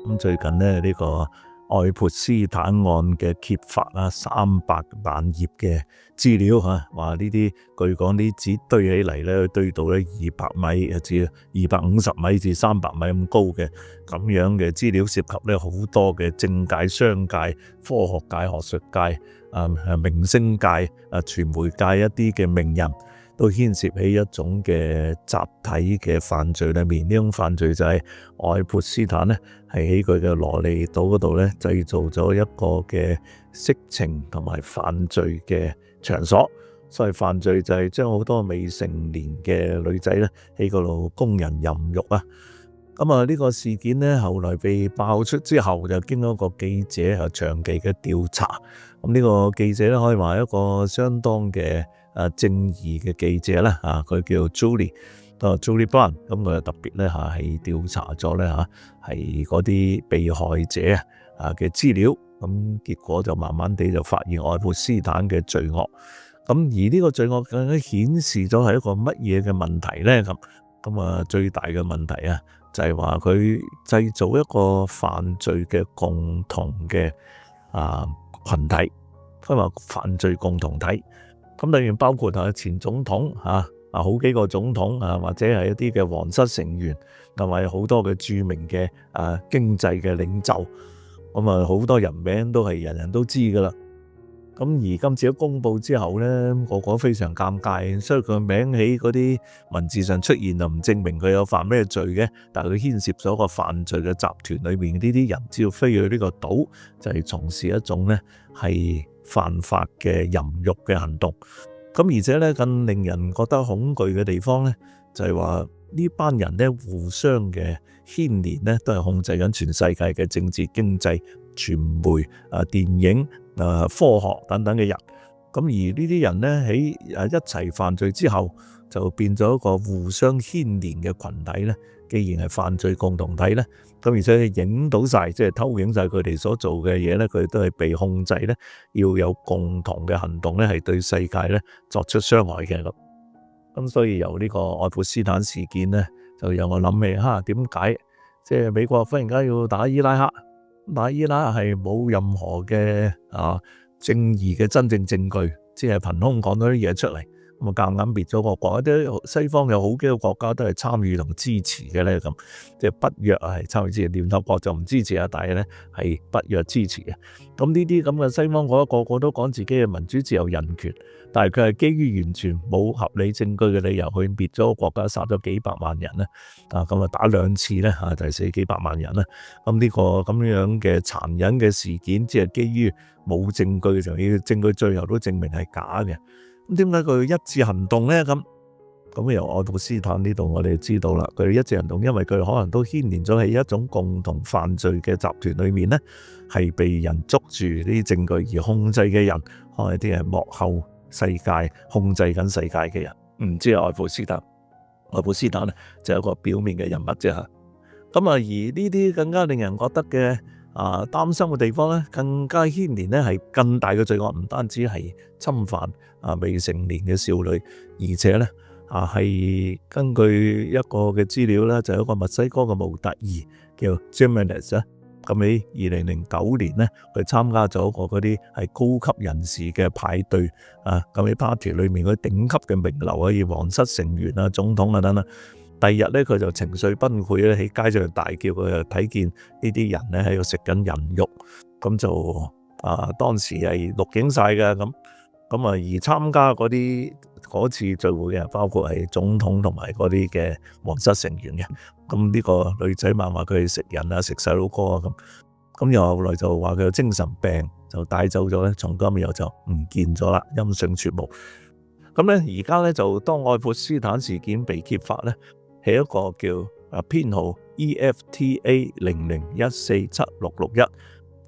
咁最近咧呢個愛潑斯坦案嘅揭發啦，300萬頁嘅資料嚇，話呢啲據講啲紙堆起嚟咧，堆到咧200米至250米至300米咁高嘅咁樣嘅資料，涉及咧好多嘅政界、商界、科學界、學術界、明星界、傳媒界一啲嘅名人，都牽涉起一種嘅集體嘅犯罪裏面。呢種犯罪就係愛潑斯坦咧，係喺佢嘅羅利島嗰度咧製造咗一個嘅色情同埋犯罪嘅場所。所謂犯罪就係將好多未成年嘅女仔咧喺嗰度供人淫辱啊。咁呢個事件咧後來被爆出之後，就經過一個記者長期嘅調查。咁呢個記者咧可以話一個相當嘅正義嘅記者啦，佢叫 Julie Brown。咁佢就特別咧係調查咗咧係嗰啲被害者嘅資料。咁結果就慢慢地就發現愛潑斯坦嘅罪惡。咁而呢個罪惡究竟顯示咗係一個乜嘢嘅問題咧？咁最大嘅問題就係話佢製造一個犯罪嘅共同嘅群體，佢話犯罪共同體。咁例如包括前總統好幾個總統或者係一啲嘅皇室成員，同埋好多嘅著名嘅經濟嘅領袖。咁好多人名都係人人都知噶啦。咁而今次一公佈之後咧，個個非常尷尬，所以佢名喺嗰啲文字上出現就唔證明佢有犯咩罪嘅，但係佢牽涉咗個犯罪嘅集團裏面呢啲人，只要飛去呢個島，就係從事一種咧係犯法嘅淫辱嘅行動。咁而且咧更令人覺得恐懼嘅地方咧，就係話呢班人咧互相嘅牽連咧，都係控制緊全世界嘅政治、經濟、傳媒、電影、科學等等嘅人。咁而呢啲人咧喺一齊犯罪之後，就變咗一個互相牽連嘅群體咧。既然係犯罪共同體咧，咁而且影到晒，即係偷影晒佢哋所做嘅嘢咧，佢哋都係被控制咧，要有共同嘅行動咧，係對世界咧作出傷害嘅。咁所以由呢個愛潑斯坦事件咧，就讓我諗起點解即係美國忽然間要打伊拉克？打伊拉克係冇任何嘅正義嘅真正證據，只係憑空講咗啲嘢出嚟。咁夾硬滅咗個國，啲西方有好幾個國家都係參與同支持嘅咧，咁即係北約係參與支持，聯合國就唔支持但係咧係北約支持嘅。咁呢啲咁嘅西方國家個個都講自己嘅民主自由人權，但係佢係基於完全冇合理證據嘅理由去滅咗個國家，殺咗幾百萬人咧。咁打2次咧就係死幾百萬人啦。咁呢個咁樣嘅殘忍嘅事件，只係基於冇證據，就要證據最後都證明係假嘅。咁點解佢一致行動咧？咁由愛潑斯坦呢度我哋知道啦，佢一致行動，因為佢可能都牽連咗喺一種共同犯罪嘅集團裏面咧，係被人捉住呢啲證據而控制嘅人，可能一啲係幕後世界控制緊世界嘅人，唔知係愛潑斯坦。愛潑斯坦咧就係一個表面嘅人物啫嚇。咁而呢啲更加令人覺得嘅擔心嘅地方咧，更加牽連咧係更大嘅罪惡，唔單止係侵犯未成年嘅少女，而且咧係根據一個嘅資料咧，就有一個墨西哥嘅模特兒叫 Jimenez 咧，咁喺2009年咧，佢參加咗一個嗰啲係高級人士嘅派對咁喺 party 裏面嗰啲頂級嘅名流以皇室成員總統等等。第二日咧，佢就情緒崩潰咧，喺街上大叫，佢就睇見呢啲人咧喺度食緊人肉，咁就當時係錄影晒嘅咁而參加嗰次聚會嘅，包括係總統同埋嗰啲嘅皇室成員嘅。咁呢個女仔話佢係食人食細路哥咁又後來就話佢有精神病，就帶走咗咧，從今以後就唔見咗啦，音訊全無。咁咧而家咧就當愛潑斯坦事件被揭發咧，係一個叫編號 EFTA 00147661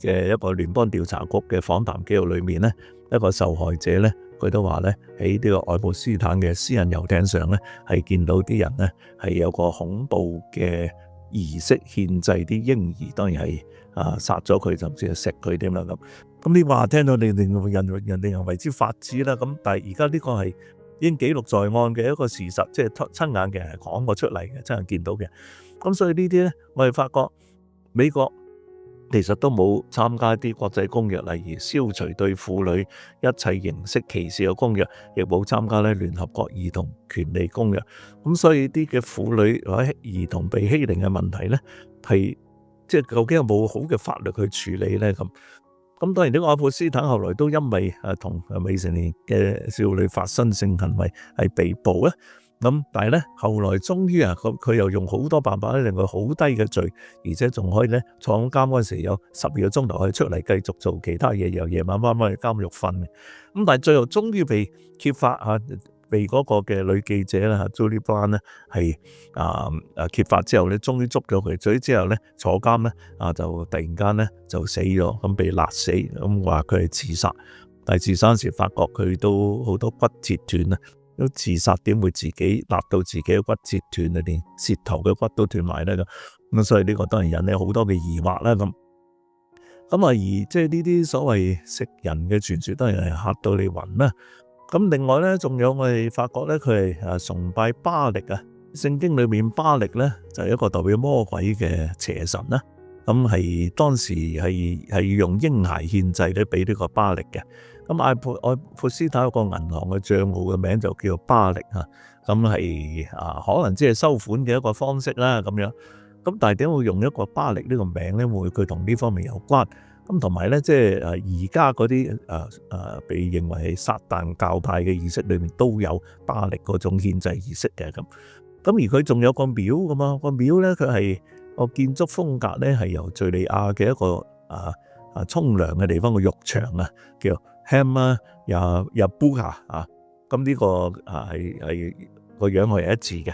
嘅一個聯邦調查局嘅訪談記錄裏面咧，一個受害者咧，佢都話咧喺呢個愛潑斯坦嘅私人遊艇上咧，係見到啲人咧係有個恐怖嘅儀式獻祭啲嬰兒，當然係殺咗佢，甚至係食佢添啦咁。咁你話聽到你人哋為之發指啦，咁但係而家呢個係已經記錄在案嘅一個事實，即係親眼嘅人講過出嚟嘅，真係見到嘅。咁所以呢啲咧，我哋發覺美國其實都冇參加啲國際公約，例如消除對婦女一切形式歧視嘅公約，亦冇參加咧聯合國兒童權利公約。咁所以啲嘅婦女或者兒童被欺凌嘅問題咧，係即係究竟有冇好嘅法律去處理咧？咁當然呢個愛潑斯坦後來都因為同未成年嘅少女發生性行為係被捕咧。咁但係咧，後來終於佢又用好多辦法咧，令佢好低嘅罪，而且仲可以咧坐監嗰陣時有12個鐘頭可以出嚟繼續做其他嘢，由夜晚翻返去監獄瞓嘅。咁但係最後終於被揭發被嗰個嘅女記者啦，Julie Brown 咧係揭發之後咧，終於捉咗佢，所以之後咧坐監咧就突然間咧就死咗，咁被勒死，咁話佢係自殺，但係自殺時發覺佢都好多骨折斷啊。都自殺點會自己勒到自己嘅骨折斷啊？連舌頭嘅骨都斷埋咧咁，所以呢個當然引起好多嘅疑惑啦咁。而即係呢啲所謂食人嘅傳說，當然係嚇到你暈啦。咁另外咧，仲有我哋發覺咧，佢係崇拜巴力啊。聖經裏面巴力咧就係一個代表魔鬼嘅邪神啦。咁係當時係用嬰孩獻祭咧俾呢個巴力嘅。咁愛潑斯坦有個銀行嘅賬戶嘅名就叫巴力嚇，咁係可能即係收款嘅一個方式啦咁樣。咁但係點會用一個巴力呢個名咧？會佢同呢方面有關？咁同埋咧，即係而家嗰啲被認為係撒旦教派嘅儀式裏面都有巴力嗰種獻祭儀式嘅咁。咁而佢仲有個廟噶嘛？個廟咧佢係個建築風格咧係由敍利亞嘅一個沖涼嘅地方個浴場叫Hema Yabouka 咁呢個係個樣係一致嘅。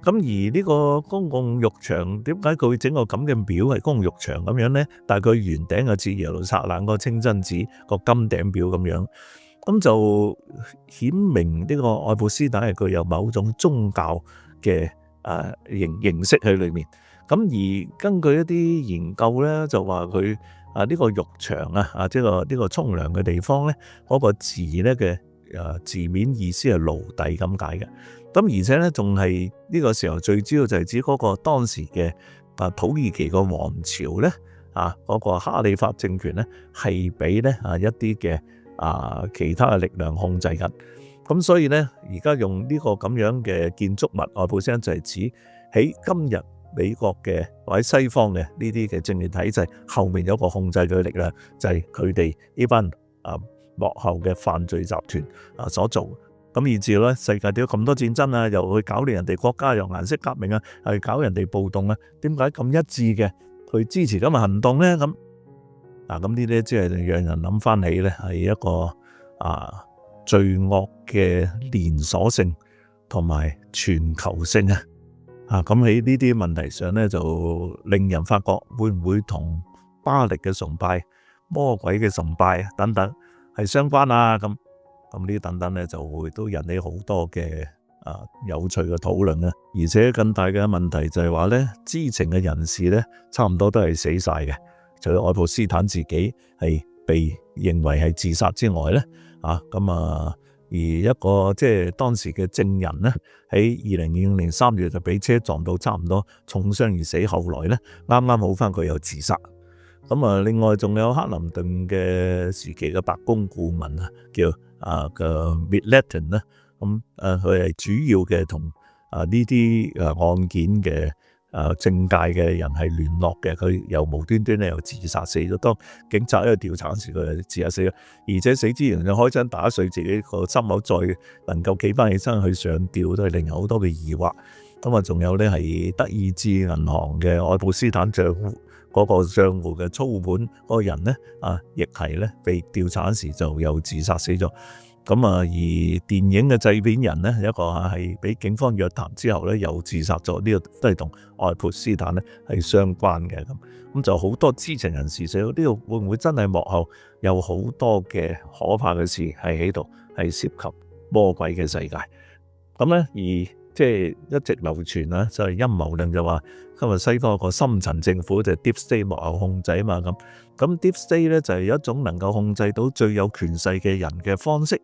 咁而呢個公共浴場點解佢會整個咁嘅廟係公共浴場咁樣咧？但係佢圓頂就似耶路撒冷個清真寺個金頂廟咁樣，咁就顯明呢個愛潑斯坦係佢有某種宗教嘅形式喺裏面。咁而根據一啲研究咧，就話佢呢個浴場即係呢個沖涼嘅地方咧，嗰個字咧嘅字面意思係奴隸咁解嘅。咁而且咧仲係呢個時候最主要就係指嗰個當時嘅土耳其個王朝咧嗰個哈里發政權咧係俾咧一啲嘅其他嘅力量控制緊。咁所以咧而家用呢個咁樣嘅建築物愛潑斯坦就係指喺今日美國嘅或者西方嘅呢啲嘅政治體制後面有一個控制嘅力量，就係佢哋呢班幕後嘅犯罪集團所做。咁以至咧世界點解咁多戰爭又去搞亂人哋國家，又顏色革命係搞人哋暴動點解咁一致嘅去支持咁嘅行動咧？咁呢啲即係讓人諗翻起咧係一個罪惡嘅連鎖性同埋全球性咁喺呢啲問題上咧，就令人發覺會唔會同巴力嘅崇拜、魔鬼嘅崇拜等等係相關咁呢啲等等咧，就會都引起好多嘅有趣嘅討論啦。而且更大嘅問題就係話咧，知情嘅人士咧，差唔多都係死晒嘅。除咗愛潑斯坦自己係被認為係自殺之外咧，而一個即係當時嘅證人咧，喺2025年3月就俾車撞到差唔多重傷而死，後來咧啱啱好翻佢又自殺。另外仲有克林頓嘅時期嘅白宮顧問叫Middleton啦，佢係主要嘅同呢啲案件嘅政界嘅人係聯絡嘅，佢又無端端咧又自殺死咗。當警察喺度調查時，佢就自殺死咗，而且死之前就開槍打碎自己個心口，再能夠企翻起身去上吊，都係令人好多嘅疑惑。仲有咧係德意志銀行嘅愛潑斯坦賬戶嗰個賬戶嘅操盤嗰個人咧亦係咧被調查時就又自殺死咗。而電影嘅製片人咧，一個係俾警方約談之後咧，又自殺咗。呢個都係同愛潑斯坦咧係相關嘅。咁就好多知情人士寫呢度會唔會真係幕後有好多嘅可怕嘅事係喺度，係涉及魔鬼嘅世界。而即係一直流傳就係陰謀論，就話今日西方有個深層政府就係 Deep State 幕後控制嘛。咁 Deep State 咧就係一種能夠控制到最有權勢嘅人嘅方式。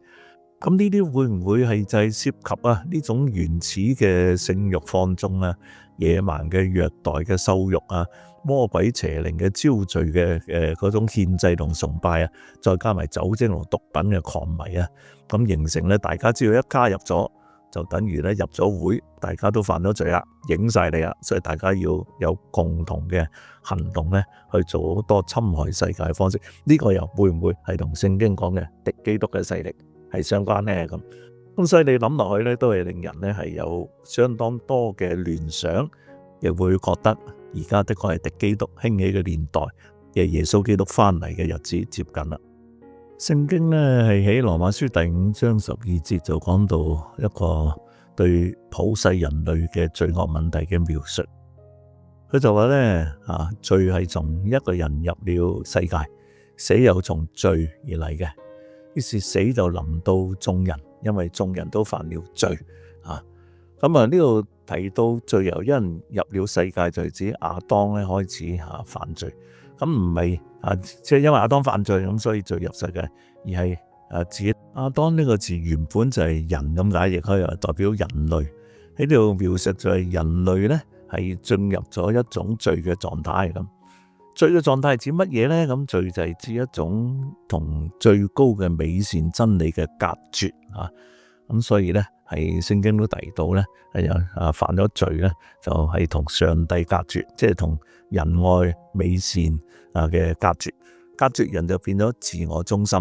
咁呢啲會唔會係就係涉及呢種原始嘅性慾放縱啊、野蠻嘅虐待嘅羞辱啊、魔鬼邪靈嘅招聚嘅嗰種獻祭同崇拜啊，再加埋酒精同毒品嘅狂迷啊，咁形成咧，大家只要一加入咗，就等於咧入咗會，大家都犯咗罪啦，影晒你啦，所以大家要有共同嘅行動咧，去做好多侵害世界嘅方式。呢個又會唔會係同聖經講嘅敵基督嘅勢力係相關呢？咁所以你諗落去咧，都係令人咧係有相當多嘅聯想，亦會覺得而家的確係敵基督興起嘅年代，嘅耶穌基督翻嚟嘅日子接近啦。聖經咧係喺羅馬書第5章12節就講到一個對普世人類嘅罪惡問題嘅描述。佢就話咧罪係從一個人入了世界，死又從罪而嚟嘅。於是死就臨到眾人，因為眾人都犯了罪咁呢度提到罪由一人入了世界，就係指亞當咧開始犯罪。咁唔係即係因為亞當犯罪咁，所以罪入世界，而係指亞當呢個字原本就係人咁解，亦可以代表人類。喺呢度描述就係人類咧係進入咗一種罪嘅狀態咁。罪嘅狀態係指乜嘢呢？咁罪就係指一種同最高嘅美善真理嘅隔絕咁所以呢，係聖經都提到呢，係犯咗罪呢，就係同上帝隔絕，即係同仁愛美善嘅隔絕。隔絕人就變咗自我中心。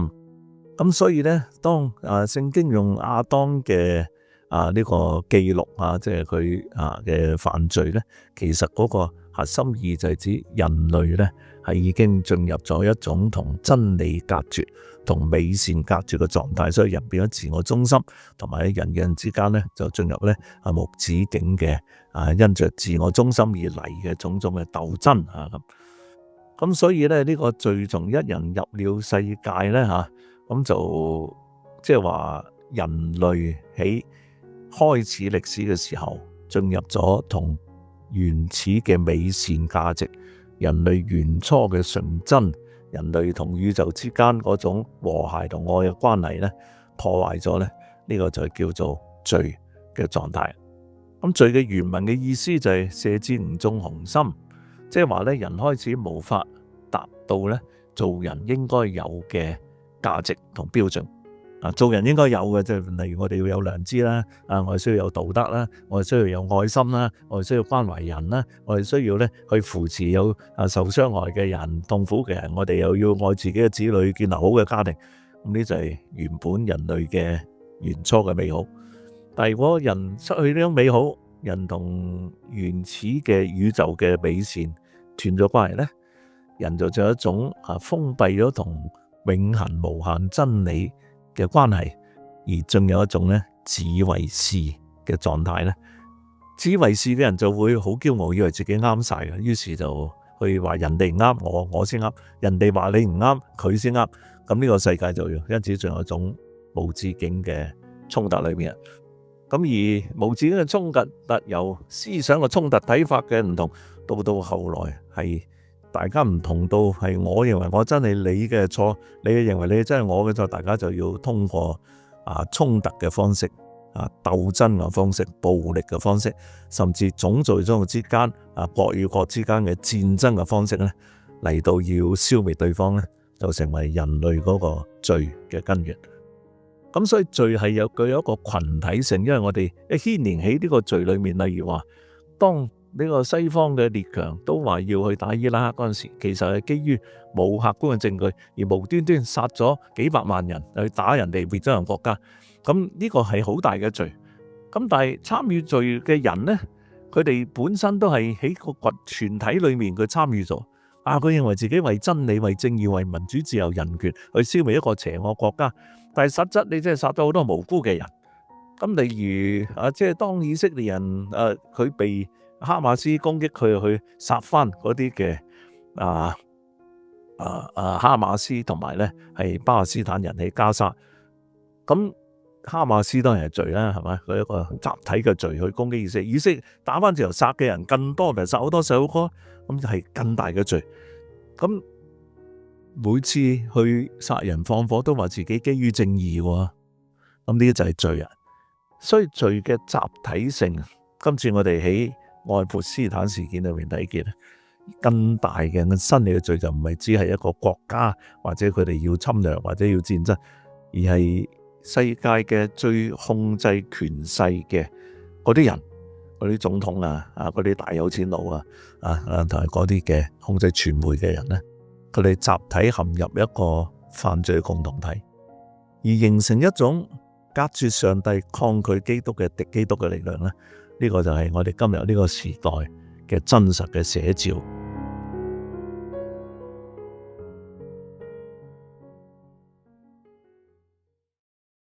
咁所以呢，當聖經用亞當嘅呢個記錄即係佢嘅犯罪呢，其實嗰個核心意義就係指人類呢係已經進入咗一種同真理隔絕、同美善隔絕嘅狀態，所以人變咗自我中心，同埋人與人之間呢就進入呢無止境嘅因着自我中心而嚟嘅種種嘅鬥爭咁所以呢，呢個罪從一人入了世界呢咁就即係話人類喺開始歷史嘅時候進入咗同原始嘅美善價值，人類原初嘅純真，人類同宇宙之間嗰種和諧同愛嘅關係呢，破壞咗呢，呢個就叫做罪嘅狀態。咁罪嘅原文嘅意思就係射箭唔中紅心，即係話呢，人開始無法達到呢做人應該有嘅價值同標準。做人應該有嘅，即係例如我哋要有良知啦，我哋需要有道德啦，我哋需要有愛心啦，我哋需要關懷人啦，我哋需要咧去扶持有受傷害嘅人、痛苦嘅人，我哋又要愛自己嘅子女，建立好嘅家庭。咁呢就係原本人類嘅原初嘅美好。但係如果人失去呢種美好，人同原始嘅宇宙嘅美善斷咗關係咧，人就有一種封閉咗同永恆無限真理嘅關係，而進入一種咧自以為是嘅狀態咧。自以為是嘅人就會好驕傲，以為自己啱晒嘅，於是就去話人哋唔啱，我先啱；人哋話你唔啱，佢先啱。咁呢個世界就因此仲有一種無止境嘅衝突裏面。咁而無止境嘅衝突，由思想嘅衝突、睇法嘅唔同，到後來係大家唔同到係我認為我真係你嘅錯，你認為你真係我嘅錯，大家就要通過衝突嘅方式、鬥爭嘅方式、暴力嘅方式，甚至種族與種族之間、國與國之間嘅戰爭嘅方式咧，嚟到要消滅對方咧，就成為人類嗰個罪嘅根源。咁所以罪係具有一個群體性，因為我哋一牽連起呢個罪裏面，例如話當呢個西方嘅列強都話要去打伊拉克嗰陣時，其實係基於冇客觀嘅證據，而無端端殺咗幾百萬人去打人哋別人國家，咁呢個係好大嘅罪。咁但係參與罪嘅人呢，佢哋本身都係喺個群體裏面佢參與咗，佢認為自己為真理、為正義、為民主、自由、人權去消滅一個邪惡國家，但係實質你真係殺咗好多無辜嘅人。咁例如即係當以色列人佢被哈馬斯攻擊，佢去殺翻嗰啲嘅哈馬斯同埋咧係巴勒斯坦人喺加沙。咁哈馬斯當然係罪啦，係咪？佢一個集體嘅罪去攻擊以色列，以色列打翻之後殺嘅人更多，咪殺好多細佬哥，咁就係更大嘅罪。咁每次去殺人放火都話自己基於正義喎，咁呢啲就係罪人。所以罪嘅集體性，今次我哋喺愛潑斯坦事件裏面睇見，更大嘅新嚟嘅罪就唔係只係一個國家或者佢哋要侵略或者要戰爭，而係世界嘅最控制權勢嘅嗰啲人，嗰啲總統嗰啲大有錢佬同埋嗰啲嘅控制傳媒嘅人咧，佢哋集體陷入一個犯罪共同體，而形成一種隔絕上帝、抗拒基督嘅敵基督嘅力量咧。呢個就係我哋今日呢個時代嘅真實嘅寫照。